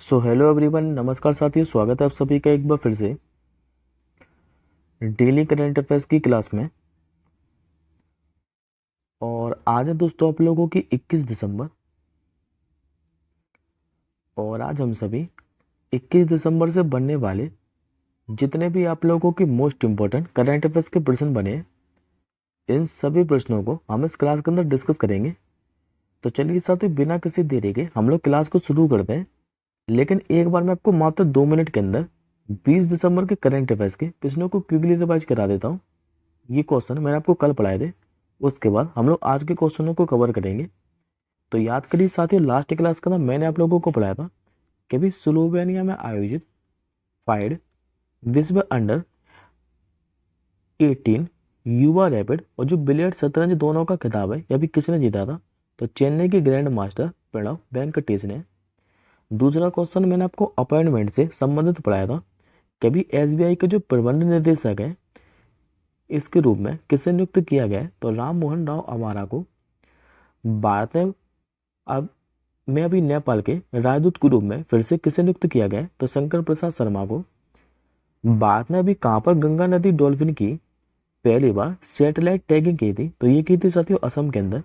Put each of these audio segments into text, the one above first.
So hello everyone, नमस्कार साथियों, स्वागत है आप सभी का एक बार फिर से डेली करंट अफेयर्स की क्लास में। और आज है दोस्तों आप लोगों की 21 दिसंबर। और आज हम सभी 21 दिसंबर से बनने वाले जितने भी आप लोगों की मोस्ट इम्पोर्टेंट करंट अफेयर्स के प्रश्न बने हैं, इन सभी प्रश्नों को हम इस क्लास के अंदर डिस्कस करेंगे। तो चलिए साथियों, बिना किसी देरी के हम लोग क्लास को शुरू करते हैं। लेकिन एक बार मैं आपको मात्र 2 मिनट के अंदर 20 दिसंबर के करंट अफेयर्स के प्रश्नों को क्विकली रिवाइज करा देता हूँ। ये क्वेश्चन मैंने आपको कल पढ़ाए थे, उसके बाद हम लोग आज के क्वेश्चनों को कवर करेंगे। तो याद करिए साथियों, लास्ट क्लास का ना मैंने आप लोगों को पढ़ाया था कि भी स्लोवेनिया में आयोजित फाइड विश्व अंडर 18 युवा रैपिड और जो बिलियर्ड शतरंज दोनों का खिताब है, यह भी किसने जीता था? तो चेन्नई के ग्रैंड मास्टर प्रणव वेंकटेश ने। दूसरा क्वेश्चन मैंने आपको अपॉइंटमेंट से संबंधित पढ़ाया था कि भी एसबीआई के जो प्रबंध निदेशक है, इसके रूप में किसे नियुक्त किया गया है? तो राम मोहन राव अमारा को। भारत में अब मैं अभी नेपाल के राजदूत के रूप में फिर से किसे नियुक्त किया गया है? तो शंकर प्रसाद शर्मा को। भारत ने अभी कहाँ पर गंगा नदी डॉल्फिन की पहली बार सैटेलाइट टैगिंग की थी? तो ये की थी साथियों असम के अंदर।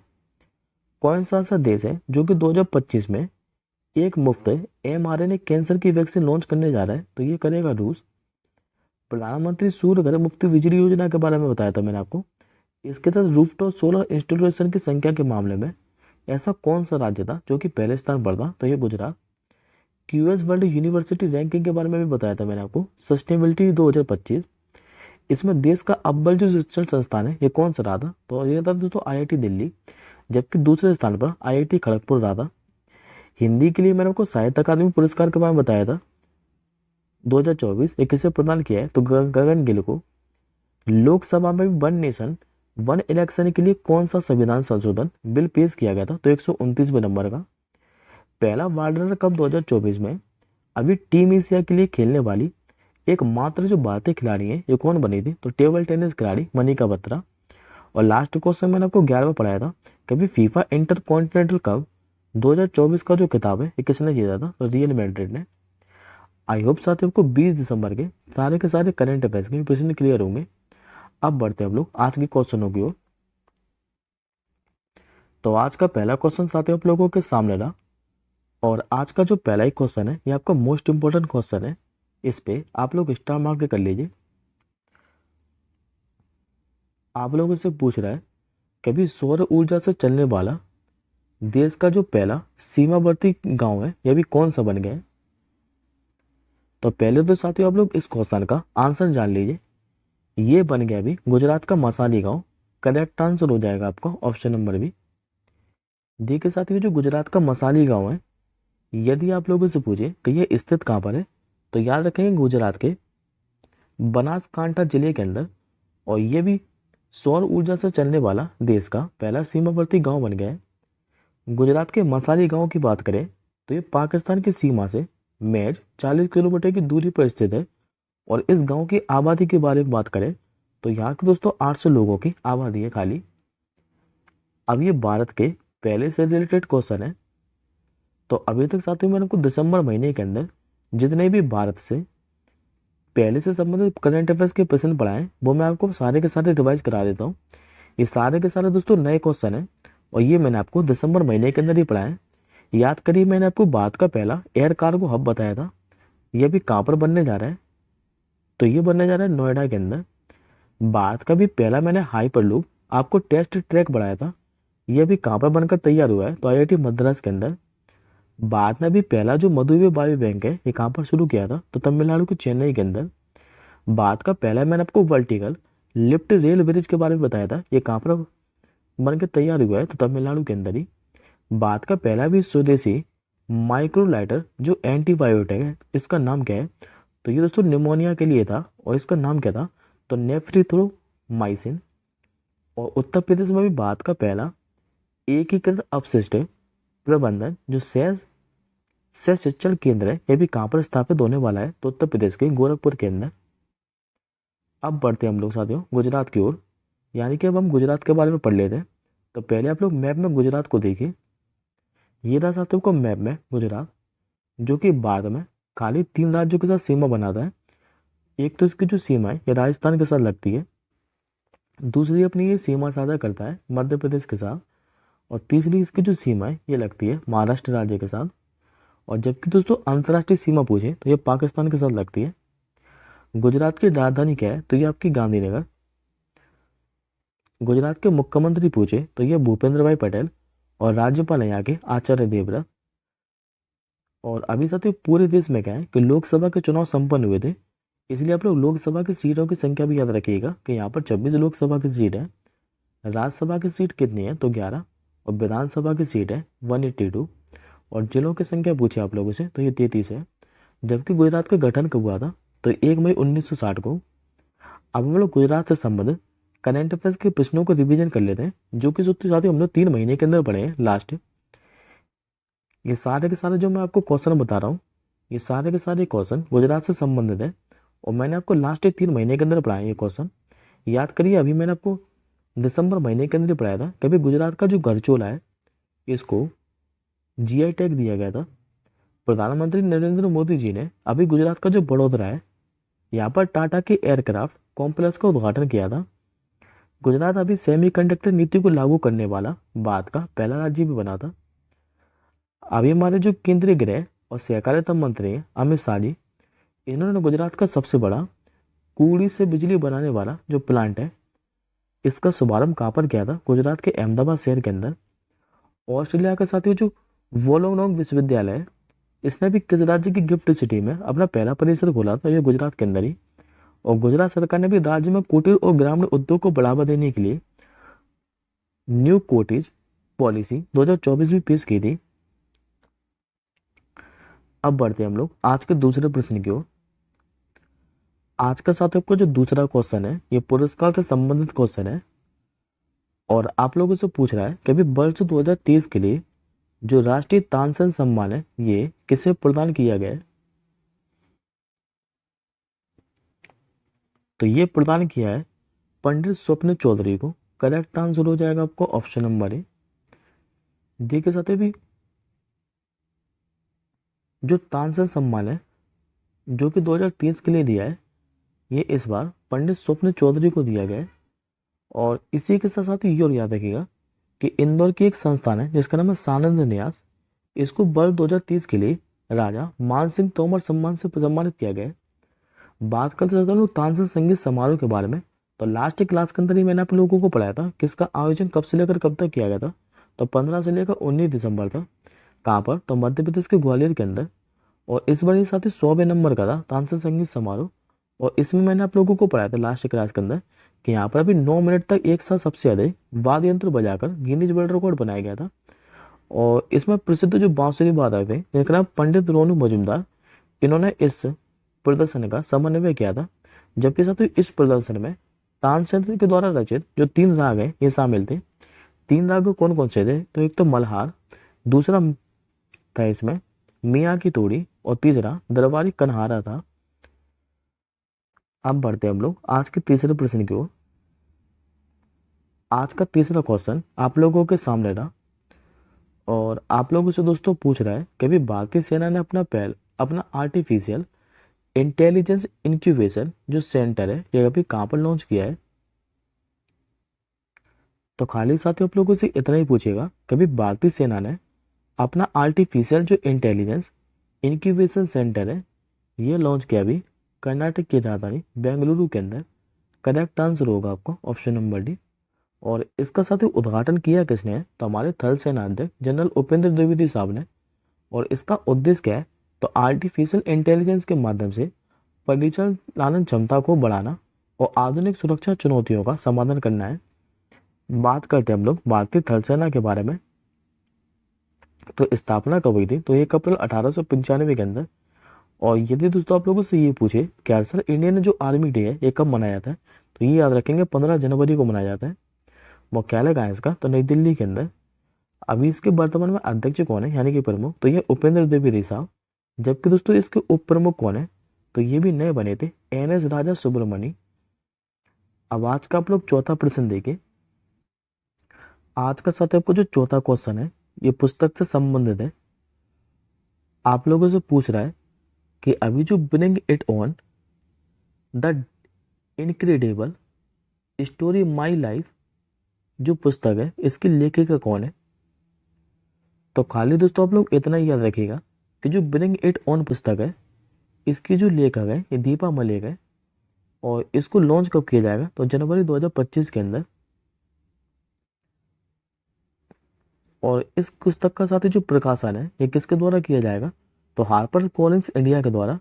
कौन सा ऐसा देश है जो कि 2025 में एक मुफ्त mRNA कैंसर की वैक्सीन लॉन्च करने जा रहा है? तो ये करेगा रूस। प्रधानमंत्री सूर्य घर मुफ्त बिजली योजना के बारे में बताया था मैंने आपको। इसके तहत रूफटॉप सोलर इंस्टॉलेशन की संख्या के मामले में ऐसा कौन सा राज्य था जो कि पहले स्थान पर था? तो ये Gujarat. QS world university ranking के बारे में भी बताया था मैंने आपको, सस्टेनेबिलिटी 2025। इसमें देश का अव्वल जो शिक्षण संस्थान है, ये कौन सा रहा था? तो ये था दोस्तों आईआईटी दिल्ली, जबकि दूसरे स्थान पर आईआईटी खड़गपुर रहा था। हिंदी के लिए मैंने आपको साहित्य अकादमी पुरस्कार के बारे में बताया था 2024, ये किसे प्रदान किया है? तो गगन गिल को। लोकसभा में वन नेशन वन इलेक्शन के लिए कौन सा संविधान संशोधन बिल पेश किया गया था? तो 129वें नंबर का। पहला वर्ल्ड कप 2024 में अभी टीम एशिया के लिए खेलने वाली एकमात्र जो भारतीय खिलाड़ी है, ये कौन बनी थी? तो टेबल टेनिस खिलाड़ी मनिका बत्रा। और लास्ट क्वेश्चन मैंने आपको 11वां पढ़ाया था, कभी फीफा इंटर कॉन्टिनेंटल कप 2024 का जो खिताब है, ये किसने जीता था? तो रियल मैड्रिड ने। आई होप साथियों को 20 दिसंबर के सारे करंट अफेयर्स के प्रश्न क्लियर होंगे। अब बढ़ते हैं हम लोग आज के क्वेश्चनों की ओर। तो आज का पहला क्वेश्चन साथियों आप लोगों के सामने रहा। और आज का जो पहला ही क्वेश्चन है, ये आपका मोस्ट इंपोर्टेंट क्वेश्चन है। इस पे आप लोग स्टार मार्क कर लीजिए। आप लोगों से पूछ रहा है कभी सौर ऊर्जा से चलने वाला देश का जो पहला सीमावर्ती गांव है, यह भी कौन सा बन गया है? तो पहले तो साथियों आप लोग इस क्वेश्चन का आंसर जान लीजिए। ये बन गया अभी गुजरात का मसाली गांव। करेक्ट आंसर हो जाएगा आपका ऑप्शन नंबर बी। देखिए साथियों, जो गुजरात का मसाली गांव है, यदि आप लोगों से पूछे कि ये स्थित कहाँ पर है, तो याद रखेंगे गुजरात के बनासकांठा जिले के अंदर। और ये भी सौर ऊर्जा से चलने वाला देश का पहला सीमावर्ती गांव बन गया है। गुजरात के मसाली गांव की बात करें तो ये पाकिस्तान की सीमा से महज 40 किलोमीटर की दूरी पर स्थित है। और इस गांव की आबादी के बारे में बात करें तो यहाँ के दोस्तों 800 लोगों की आबादी है खाली। अब ये भारत के पहले से रिलेटेड क्वेश्चन है। तो अभी तक साथियों मैंने आपको दिसंबर महीने के अंदर जितने भी भारत से पहले से संबंधित करंट अफेयर्स के प्रश्न पढ़ाए, वो मैं आपको सारे के सारे रिवाइज करा देता हूँ। ये सारे के सारे दोस्तों नए क्वेश्चन हैं और ये मैंने आपको दिसंबर महीने के अंदर ही पढ़ाए। याद करिए, मैंने आपको भारत का पहला एयर कार्गो हब बताया था। ये भी कहाँ पर बनने जा रहा है? तो ये बनने जा रहा है नोएडा के अंदर। भारत का भी पहला मैंने हाइपर लूप आपको टेस्ट ट्रैक बढ़ाया था। यह भी कहाँ पर बनकर तैयार हुआ है? तो आईआईटी मद्रास के अंदर। भारत ने भी पहला जो मधुमेह बायो बैंक है, ये कहाँ पर शुरू किया था? तो तमिलनाडु के चेन्नई के अंदर। भारत का पहला मैंने आपको वर्टिकल लिफ्ट रेल ब्रिज के बारे में बताया था, ये कहाँ पर बनकर तैयार हुआ है? तो तमिलनाडु के अंदर ही। भारत का पहला भी स्वदेशी माइक्रोलाइटर जो एंटीबायोटिक है, इसका नाम क्या है? तो ये दोस्तों निमोनिया के लिए था और इसका नाम क्या था? तो नेफ्रिथ्रोमाइसिन। और उत्तर प्रदेश में भी भारत का पहला एकीकृत अपशिष्ट प्रबंधन जो सह शिक्षण केंद्र है, यह भी कहाँ पर स्थापित होने वाला है? तो उत्तर प्रदेश के गोरखपुर के अंदर। अब बढ़ते हैं हम लोग साथियों गुजरात की ओर, यानी कि अब हम गुजरात के बारे में पढ़ लेते हैं। तो पहले आप लोग मैप में गुजरात को देखिए। ये रहा साथियों को मैप में गुजरात। जो कि भारत में खाली 3 राज्यों के साथ सीमा बनाता है। एक तो इसकी जो सीमा है ये राजस्थान के साथ लगती है, दूसरी अपनी ये सीमा साझा करता है मध्य प्रदेश के साथ, और तीसरी इसकी जो सीमा है ये लगती है महाराष्ट्र राज्य के साथ। और जबकि दोस्तों अंतर्राष्ट्रीय सीमा पूछे तो ये पाकिस्तान के साथ लगती है। गुजरात की राजधानी क्या है तो ये आपकी गांधीनगर। गुजरात के मुख्यमंत्री पूछे तो ये भूपेंद्र भाई पटेल, और राज्यपाल है यहाँ के आचार्य देवव्रत। और अभी साथियों पूरे देश में क्या है कि लोकसभा के चुनाव संपन्न हुए थे, इसलिए आप लोग लोकसभा की सीटों की संख्या भी याद रखिएगा कि यहाँ पर 26 लोकसभा की सीट है। राज्यसभा की सीट कितनी है तो 11, और विधानसभा की सीट है 182। और जिलों की संख्या पूछे आप लोगों से तो ये 33 है। जबकि गुजरात का गठन कब हुआ था तो 1 मई 1960 को। अब हम लोग गुजरात से संबंधित करंट अफेयर्स के प्रश्नों को रिवीजन कर लेते हैं, जो कि साथियों हम लोग 3 महीने के अंदर पढ़े हैं लास्ट। ये सारे के सारे जो मैं आपको क्वेश्चन बता रहा हूँ, ये सारे के सारे क्वेश्चन गुजरात से संबंधित है, और मैंने आपको लास्ट 3 महीने के अंदर पढ़ाए ये क्वेश्चन। याद करिए अभी मैंने आपको दिसंबर महीने के अंदर पढ़ाया था, कभी गुजरात का जो गढ़चोला है इसको जीआई टैग दिया गया था। प्रधानमंत्री नरेंद्र मोदी जी ने अभी गुजरात का जो बड़ोदरा है यहाँ पर टाटा के एयरक्राफ्ट कॉम्प्लेक्स का उद्घाटन किया था। गुजरात अभी सेमीकंडक्टर नीति को लागू करने वाला भारत का पहला राज्य भी बना था। अभी हमारे जो केंद्रीय गृह और सहकारिता मंत्री हैं अमित शाह जी, इन्होंने गुजरात का सबसे बड़ा कूड़ी से बिजली बनाने वाला जो प्लांट है इसका शुभारंभ कहाँ पर किया था, गुजरात के अहमदाबाद शहर के अंदर। ऑस्ट्रेलिया का साथियों जो वोलोंगडोंग विश्वविद्यालय है, इसने भी किस राज्य की गिफ्ट सिटी में अपना पहला परिसर खोला था, ये गुजरात के अंदर ही। और गुजरात सरकार ने भी राज्य में कुटीर और ग्रामीण उद्योग को बढ़ावा देने के लिए न्यू कोटेज पॉलिसी 2024 भी पेश की थी। अब बढ़ते हैं हम लोग आज के दूसरे प्रश्न की ओर। आज का साथ आपको जो दूसरा क्वेश्चन है ये पुरस्कार से संबंधित क्वेश्चन है, और आप लोगों से पूछ रहा है कि अभी वर्ष 2023 के लिए जो राष्ट्रीय तानसेन सम्मान है ये किसे प्रदान किया गया है। तो ये प्रदान किया है पंडित स्वप्न चौधरी को। करेक्ट आंसर हो जाएगा आपको ऑप्शन नंबर ए। देखिए साथ भी जो तानसेन सम्मान है जो कि 2023 के लिए दिया है ये इस बार पंडित स्वप्न चौधरी को दिया गया है। और इसी के साथ साथ ये और याद रखिएगा कि इंदौर की एक संस्थान है जिसका नाम है सानंद न्यास, इसको वर्ष 2030 के लिए राजा मान सिंह तोमर सम्मान से सम्मानित किया गया है। बात करते हैं तानसेन संगीत समारोह के बारे में, तो लास्ट क्लास के अंदर ही मैंने आप लोगों को पढ़ाया था कि इसका आयोजन कब से लेकर कब तक किया गया था। तो 15 से लेकर 19 दिसंबर तक। कहाँ पर तो मध्य प्रदेश के ग्वालियर के अंदर। और इस बार ये साथ ही 100वें नंबर का था तानसेन संगीत समारोह। और इसमें मैंने आप लोगों को पढ़ाया था लास्ट क्लास के अंदर कि यहाँ पर अभी 9 मिनट तक एक साथ सबसे अधिक वाद्य यंत्र बजाकर गिनीज वर्ल्ड रिकॉर्ड बनाया गया था। और इसमें प्रसिद्ध जो बांसुरी वादक थे जिनका नाम पंडित रोनू मजूमदार, इन्होंने इस प्रदर्शन का समन्वय किया था। जबकि साथ ही इस प्रदर्शन में तानसेन के द्वारा रचित जो 3 राग हैं ये शामिल थे। 3 राग कौन कौन से थे तो एक तो मल्हार, दूसरा था इसमें मियाँ की तोड़ी, और तीसरा दरबारी कन्हारा था। अब बढ़ते हम लोग आज के तीसरे प्रश्न की ओर। आज का तीसरा क्वेश्चन आप लोगों के सामने रहा, और आप लोगों से दोस्तों पूछ रहा है कि अभी भारतीय सेना ने अपना आर्टिफिशियल इंटेलिजेंस इंक्यूबेशन जो सेंटर है ये अभी कहाँ पर लॉन्च किया है। तो खाली साथियों आप लोगों से इतना ही पूछेगा कि अभी भारतीय सेना ने अपना आर्टिफिशियल जो इंटेलिजेंस इंक्यूबेशन सेंटर है ये लॉन्च किया अभी कर्नाटक की राजधानी बेंगलुरु के अंदर। करेक्ट आंसर होगा आपको ऑप्शन नंबर डी। और इसका साथ ही उद्घाटन किया किसने है तो हमारे थल सेनाध्यक्ष जनरल उपेंद्र द्विवेदी साहब ने। और इसका उद्देश्य क्या है तो आर्टिफिशियल इंटेलिजेंस के माध्यम से परिचालन क्षमता को बढ़ाना और आधुनिक सुरक्षा चुनौतियों का समाधान करना है। बात करते हैं हम लोग भारतीय थल सेना के बारे में। तो स्थापना कब हुई थी तो 1 अप्रैल 1895 के अंदर। और यदि दोस्तों आप लोगों से ये पूछे कि सर इंडियन जो आर्मी डे है ये कब मनाया जाता है तो ये याद रखेंगे 15 जनवरी को मनाया जाता है। मुख्यालय कहाँ है इसका तो नई दिल्ली के अंदर। अभी इसके वर्तमान में अध्यक्ष कौन है यानी कि प्रमुख तो ये उपेंद्र द्विवेदी साहब। जबकि दोस्तों इसके उप प्रमुख कौन है तो ये भी नए बने थे NS राजा सुब्रमण्य। अब आज का आप लोग चौथा प्रश्न देखिए। आज का साथ आपको जो चौथा क्वेश्चन है ये पुस्तक से संबंधित है। आप लोगों से पूछ रहा है कि अभी जो bring it on the incredible story my life जो पुस्तक है, इसकी लेखिका कौन है? तो खाली दोस्तों आप लोग इतना ही याद रखिएगा कि जो ब्रिंग इट ऑन पुस्तक है, इसकी जो लेखक है ये दीपा मलिक है। और इसको लॉन्च कब किया जाएगा? तो जनवरी 2025 के अंदर। और इस पुस्तक का साथ ही जो प्रकाशन है ये किसके द्वारा किया जाएगा? तो हार्पर कॉलिंस इंडिया के द्वारा।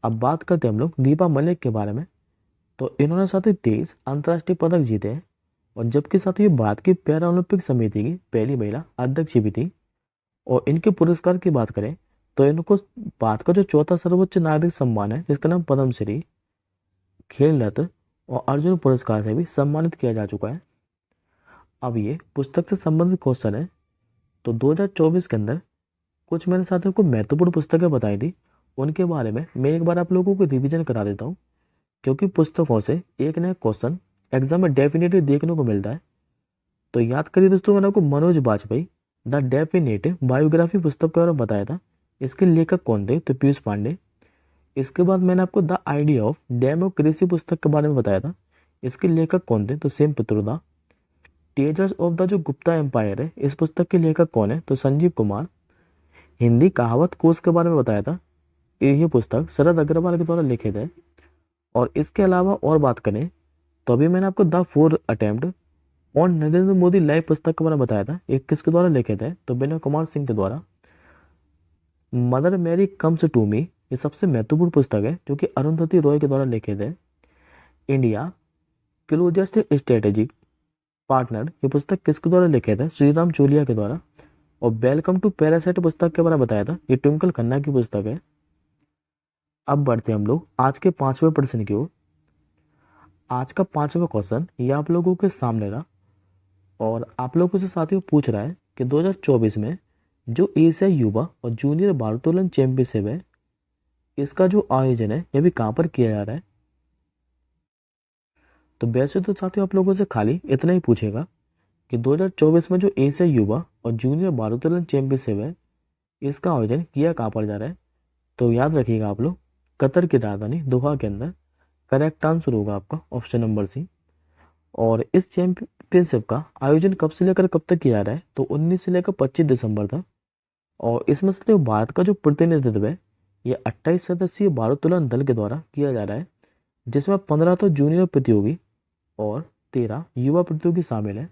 अब बात करते हैं हम लोग दीपा मलिक के बारे में। तो इन्होंने साथ ही 23 अंतर्राष्ट्रीय पदक जीते हैं, और जबकि साथ ही भारत की पैरा ओलंपिक समिति की पहली महिला अध्यक्ष भी थी। और इनके पुरस्कार की बात करें तो इनको भारत का जो चौथा सर्वोच्च नागरिक सम्मान है, जिसका नाम पद्मश्री, खेल रत्न और अर्जुन पुरस्कार से भी सम्मानित किया जा चुका है। अब ये पुस्तक से संबंधित क्वेश्चन है। तो 2024 के अंदर कुछ मैंने साथियों को महत्वपूर्ण पुस्तकें बताई थी, उनके बारे में मैं एक बार आप लोगों को रिवीजन करा देता हूँ, क्योंकि पुस्तकों से एक नया क्वेश्चन एग्जाम में डेफिनेटली देखने को मिलता है। तो याद करिए दोस्तों, मैंने आपको Manoj Bajpayee the definitive biography पुस्तक के बारे में बताया था। इसके लेखक कौन थे? तो पीयूष पांडे। इसके बाद मैंने आपको द आइडिया ऑफ डेमोक्रेसी पुस्तक के बारे में बताया था। इसके लेखक कौन थे? तो सेम पित्रोदा। टेजर्स ऑफ द जो गुप्ता एम्पायर है, इस पुस्तक के लेखक कौन है? तो संजीव कुमार। हिंदी कहावत कोश के बारे में बताया था। ये पुस्तक शरद अग्रवाल के द्वारा लिखित है। और इसके अलावा और बात करें तो अभी मैंने आपको the 4 attempt on Narendra Modi live पुस्तक के बारे में बताया था। एक किसके द्वारा लिखित है? तो विनय कुमार सिंह के द्वारा। Mother Mary comes to me, ये सबसे महत्वपूर्ण पुस्तक है जो कि अरुंधति रॉय के द्वारा लिखित है। इंडिया क्लोजेस्ट स्ट्रेटेजिक पार्टनर, ये पुस्तक किसके द्वारा लिखित है? श्रीराम चोलिया के द्वारा। और वेलकम टू पैरासाइट पुस्तक के बारे में बताया था, ये ट्विंकल खन्ना की पुस्तक है। अब बढ़ते हैं हम लोग आज के 5वें प्रश्न की ओर। आज का 5वां क्वेश्चन ये आप लोगों के सामने रहा, और आप लोगों से साथियों पूछ रहा है कि 2024 में जो एशियाई युवा और जूनियर भारोत्तोलन चैंपियनशिप है, इसका जो आयोजन है ये भी कहाँ पर किया जा रहा है? तो वैसे तो साथियों आप लोगों से खाली इतना ही पूछेगा कि 2024 में जो एशियाई युवा और जूनियर भारोत्तोलन चैंपियनशिप है, इसका आयोजन किया कहाँ पर जा रहा है? तो याद रखिएगा आप लोग, कतर की राजधानी दोहा के अंदर। करेक्ट आंसर होगा आपका ऑप्शन नंबर सी। और इस चैंपियनशिप का आयोजन कब से लेकर कब तक किया जा रहा है? तो 19 से लेकर 25 दिसंबर तक। और इसमें से भारत का जो प्रतिनिधित्व है ये 28 सदस्यीय भारोत्तोलन दल के द्वारा किया जा रहा है, जिसमें 15 तो जूनियर प्रतियोगी और 13 युवा प्रतियोगी शामिल हैं।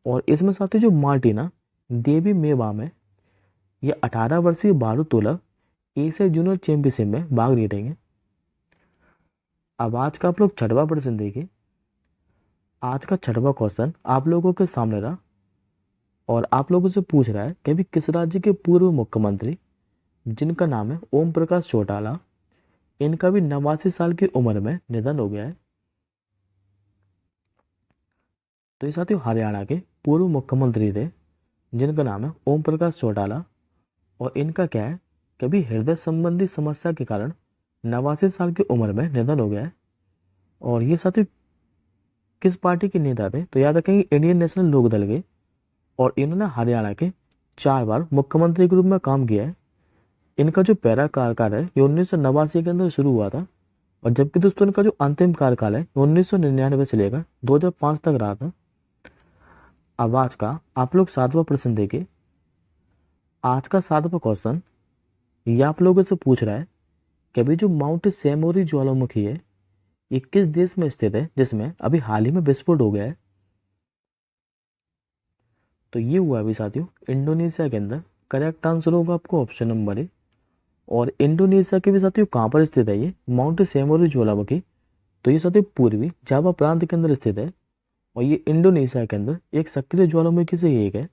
और इसमें साथ ही जो मार्टिना देवी मेवाम है, ये 18 वर्षीय भारोत्तोलक एशियाई जूनियर चैंपियनशिप में भाग ले रही हैं। अब आज का आप लोग 6वां प्रश्न देखिए। आज का 6वां क्वेश्चन आप लोगों के सामने रहा, और आप लोगों से पूछ रहा है कि अभी किस राज्य के पूर्व मुख्यमंत्री, जिनका नाम है ओम प्रकाश चौटाला, इनका भी 89 साल की उम्र में निधन हो गया है। तो ये साथियों हरियाणा के पूर्व मुख्यमंत्री थे, जिनका नाम है ओम प्रकाश चौटाला। और इनका क्या है, कभी हृदय संबंधी समस्या के कारण 89 साल की उम्र में निधन हो गया है। और ये साथियों किस पार्टी के नेता थे? तो याद रखेंगे इंडियन नेशनल लोकदल के। और इन्होंने हरियाणा के 4 बार मुख्यमंत्री के रूप में काम किया है। इनका जो पहला कार्यकाल है ये 1989 के अंदर शुरू हुआ था, और जबकि दोस्तों इनका जो अंतिम कार्यकाल है 1999 से लेकर 2005 तक रहा था। अब आज का आप लोग 7वां प्रश्न देखिए। आज का 7वां क्वेश्चन ये आप लोगों से पूछ रहा है कि अभी जो माउंट सेमोरी ज्वालामुखी है ये किस देश में स्थित है, जिसमें अभी हाल ही में विस्फोट हो गया है? तो ये हुआ अभी साथियों इंडोनेशिया के अंदर। करेक्ट आंसर होगा आपको ऑप्शन नंबर ए। और इंडोनेशिया के भी साथियों कहाँ पर स्थित है ये माउंट सेमोरी ज्वालामुखी? तो ये साथियों पूर्वी जावा प्रांत के अंदर स्थित है, और ये इंडोनेशिया के अंदर एक सक्रिय ज्वालामुखी से एक है।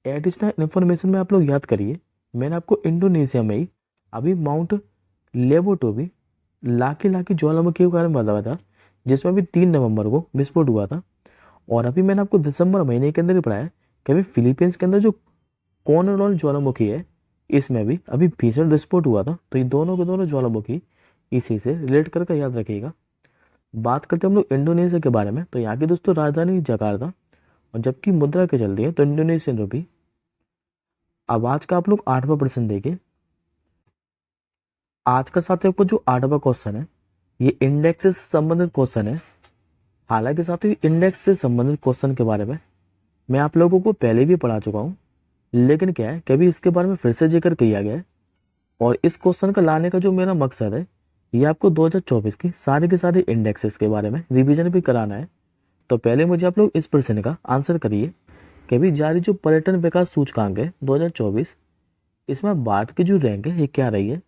एडिशनल इन्फॉर्मेशन में आप लोग याद करिए, मैंने आपको इंडोनेशिया में ही अभी माउंट लेबोटोबी लाकी ज्वालामुखी के बारे में बताया था, जिसमें भी 3 नवंबर को विस्फोट हुआ था। और अभी मैंने आपको दिसंबर महीने के अंदर ही पढ़ाया कि अभी फिलीपींस के अंदर जो कोनोलॉन ज्वालामुखी है, इसमें भी अभी भीषण विस्फोट हुआ था। तो ये दोनों के दोनों ज्वालामुखी इसी से रिलेट करके याद रखिएगा। बात करते हैं हम लोग इंडोनेशिया के बारे में। तो यहाँ की दोस्तों राजधानी जकार्ता, और जबकि मुद्रा के चलती है तो इंडोनेशियन रूपी। अब आज का आप लोग 8वां प्रश्न देखिए। आज का साथियों आपको जो 8वां क्वेश्चन है ये इंडेक्स से संबंधित क्वेश्चन है। हालांकि साथियों इंडेक्स से संबंधित क्वेश्चन के बारे में मैं आप लोगों को पहले भी पढ़ा चुका हूँ, लेकिन क्या है कभी इसके बारे में फिर से जिक्र किया गया है। और इस क्वेश्चन का लाने का जो मेरा मकसद है ये आपको 2024 की सारे के सारे इंडेक्सेस के बारे में रिवीजन भी कराना है। तो पहले मुझे आप लोग इस प्रश्न का आंसर करिए कि अभी जारी जो पर्यटन विकास सूचकांक है 2024, इसमें भारत की जो रैंक है ये क्या रही है।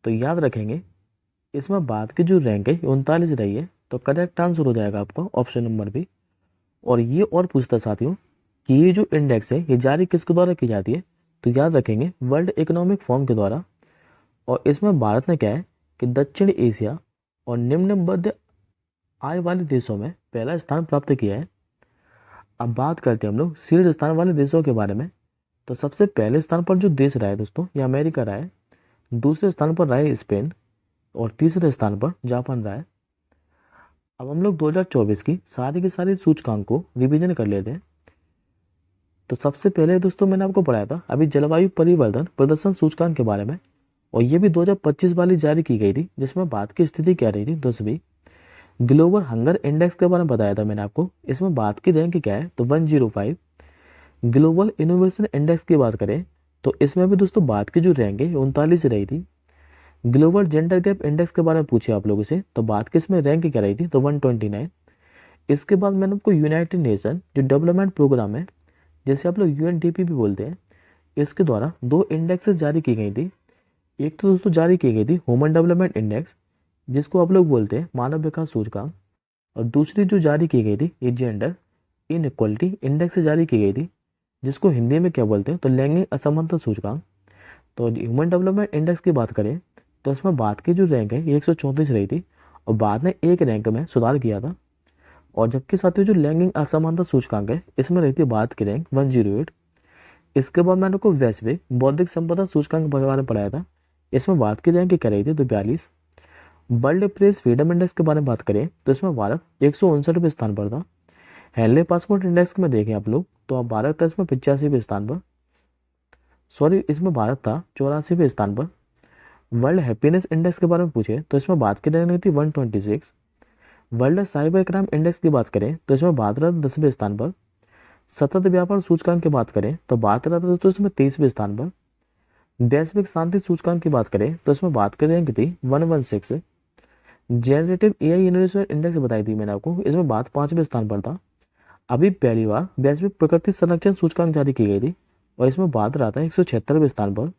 तो याद रखेंगे इसमें भारत की जो रैंक है 39 रही है। तो करेक्ट आंसर हो जाएगा आपका ऑप्शन नंबर बी। और ये और पूछता साथियों कि ये जो इंडेक्स है ये जारी किसके द्वारा की जाती है। तो याद रखेंगे वर्ल्ड इकोनॉमिक फोरम के द्वारा। और इसमें भारत ने क्या है कि दक्षिण एशिया और निम्न मध्य आय वाले देशों में पहला स्थान प्राप्त किया है। अब बात करते हैं हम लोग शीर्ष स्थान वाले देशों के बारे में। तो सबसे पहले स्थान पर जो देश रहा है दोस्तों ये अमेरिका रहा है, दूसरे स्थान पर रहा है स्पेन और तीसरे स्थान पर जापान रहा है। अब हम लोग 2024 की सारी सूचकांक को रिवीजन कर लेते हैं। तो सबसे पहले दोस्तों मैंने आपको पढ़ाया था अभी जलवायु परिवर्तन प्रदर्शन सूचकांक के बारे में, और ये भी 2025 वाली जारी की गई थी, जिसमें भारत की स्थिति क्या रही थी 10वीं। ग्लोबल हंगर इंडेक्स के बारे में बताया था मैंने आपको, इसमें भारत की रैंक क्या है तो 105। ग्लोबल इनोवेशन इंडेक्स की बात करें तो इसमें भी दोस्तों भारत की जो रैंक है 39 रही थी। ग्लोबल जेंडर गैप इंडेक्स के बारे में पूछे आप लोगों से, तो भारत की इसमें रैंक क्या रही थी तो 129। इसके बाद मैंने आपको यूनाइटेड नेशन जो डेवलपमेंट प्रोग्राम है, जैसे आप लोग यूएनडीपी भी बोलते हैं, इसके द्वारा 2 इंडेक्सेस जारी की गई थी। एक तो दोस्तों जारी की गई थी ह्यूमन डेवलपमेंट इंडेक्स, जिसको आप लोग बोलते हैं मानव विकास सूचकांक, और दूसरी जो जारी की गई थी ये जेंडर इनइक्वालिटी इंडेक्स से जारी की गई थी, जिसको हिंदी में क्या बोलते हैं तो लैंगिक असमानता सूचकांक। तो ह्यूमन डेवलपमेंट इंडेक्स की बात करें तो इसमें भारत की जो रैंक है ये 134 रही थी, और भारत ने एक रैंक में सुधार किया था। और जबकि साथियों जो लैंगिक असमानता सूचकांक है इसमें रहती है भारत की रैंक 108। इसके बाद मैंने को वैश्विक बौद्धिक संपदा सूचकांक के बारे में पढ़ाया था, इसमें भारत की रैंक क्या रही थी तो 42। वर्ल्ड प्रेस फ्रीडम इंडेक्स के बारे में बात करें तो इसमें भारत 159वें स्थान पर था। हेनले पासपोर्ट इंडेक्स में देखें आप लोग तो अब भारत था इसमें 85वें स्थान पर, सॉरी इसमें भारत था 84वें स्थान पर। वर्ल्ड हैप्पीनेस इंडेक्स के बारे में पूछे तो इसमें भारत की रैंक थी 126। वर्ल्ड साइबर क्राइम इंडेक्स की बात करें तो इसमें भारत रहा 10वें स्थान पर। सतत व्यापार सूचकांक की बात करें तो भारत रहा था दोस्तों इसमें 23वें स्थान पर। वैश्विक शांति सूचकांक की बात करें तो इसमें भारत की रैंक थी 116। जेनरेटिव एआई इनोवेशन इंडेक्स बताई थी मैंने आपको, इसमें भारत 5वें स्थान पर था। अभी पहली बार वैश्विक प्रकृति संरक्षण सूचकांक जारी की गई थी, और इसमें भारत रहा था 176वें स्थान पर।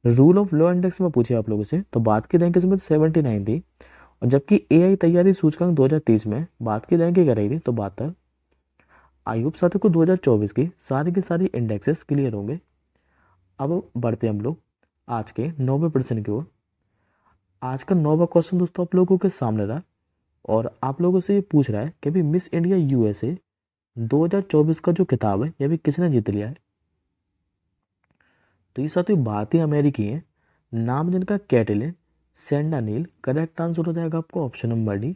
रूल ऑफ लॉ इंडेक्स में पूछे आप लोगों से तो भारत की रैंक इसमें 79 थी, और जबकि एआई तैयारी सूचकांक 2023 में भारत की रैंक क्या रही थी तो 72। आई होप साथियों को 2024 की सारी इंडेक्सेस क्लियर होंगे। अब बढ़ते हम लोग आज के 9वें प्रश्न की ओर। आज का 9वां क्वेश्चन दोस्तों आप लोगों के सामने रहा, और आप लोगों से ये पूछ रहा है कि अभी मिस इंडिया यूएसए 2024 का जो खिताब है ये भी किसने जीत लिया है। तो ये साथियों भारतीय अमेरिकी है, नाम जिनका कैटलिन सेंडा नील। करेक्ट आंसर हो जाएगा आपको ऑप्शन नंबर डी।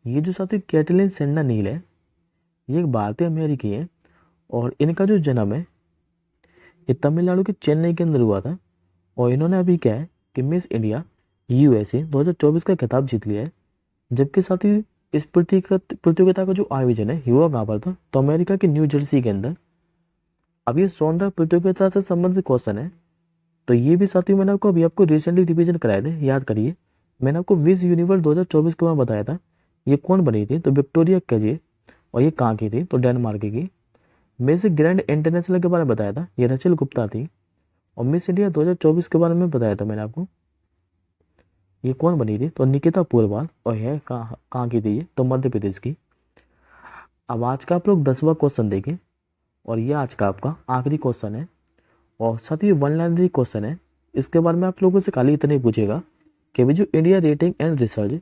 ये जो साथियों कैटलिन सेंडा नील है ये एक भारतीय अमेरिकी है, और इनका जो जन्म है ये तमिलनाडु के चेन्नई के अंदर हुआ था। और इन्होंने अभी क्या है कि मिस इंडिया यूएसए 2024 का खिताब जीत लिया है। जबकि साथियों इस प्रतियोगिता का जो आयोजन है हुआ कहाँ पर था तो अमेरिका के न्यू जर्सी के अंदर। अब ये सौंदर्य प्रतियोगिता से संबंधित क्वेश्चन है, तो ये भी साथियों मैंने आपको रिसेंटली रिवीजन कराए थे, याद करिए। मैंने आपको मिस यूनिवर्स 2024 के बारे में बताया था, ये कौन बनी थी तो विक्टोरिया कैजे, और ये कहाँ की थी तो डेनमार्क की। मिस ग्रैंड इंटरनेशनल के बारे में बताया था, ये रचल गुप्ता थी। और मिस इंडिया 2024 के बारे में बताया था मैंने आपको, ये कौन बनी थी तो निकिता पोरवाल, और यह कहाँ की थी ये तो मध्य प्रदेश की। अब आज का आप लोग 10वां क्वेश्चन देखें, और ये आज का आपका आखिरी क्वेश्चन है, और साथ ही वन लाइनरी क्वेश्चन है। इसके बारे में आप लोगों से खाली इतना ही पूछेगा कि अभी जो इंडिया रेटिंग एंड रिसर्च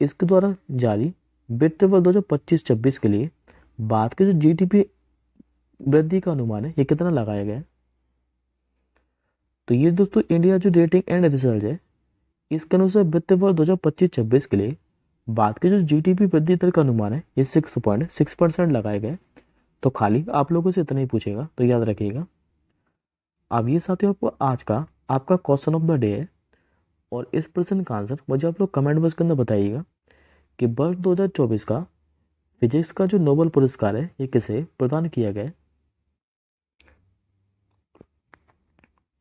इसके द्वारा जारी वित्त वर्ष 2025-26 के लिए भारत के जो जीडीपी वृद्धि का अनुमान है ये कितना लगाया गया है। तो ये दोस्तों इंडिया जो रेटिंग एंड रिसर्च है इसके अनुसार वित्त वर्ष 2025-26 के लिए भारत के जो जीडीपी वृद्धि दर का अनुमान है ये 6.6% लगाए गए। तो खाली आप लोगों से इतना ही पूछेगा, तो याद रखिएगा। अब ये साथियों आपको आज का आपका क्वेश्चन ऑफ द डे है और इस प्रश्न का आंसर मुझे आप लोग कमेंट बॉक्स के अंदर बताइएगा कि वर्ष 2024 का फिजिक्स का जो नोबेल पुरस्कार है ये किसे प्रदान किया गया है।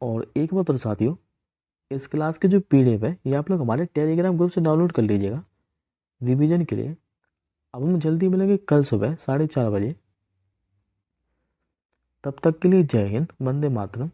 और एक बात और साथियों, इस क्लास के जो पीडीएफ है ये आप लोग हमारे टेलीग्राम ग्रुप से डाउनलोड कर लीजिएगा रिवीजन के लिए। अब हम जल्दी मिलेंगे कल सुबह 4:30 बजे। तब तक के लिए जय हिंद, वंदे मातरम।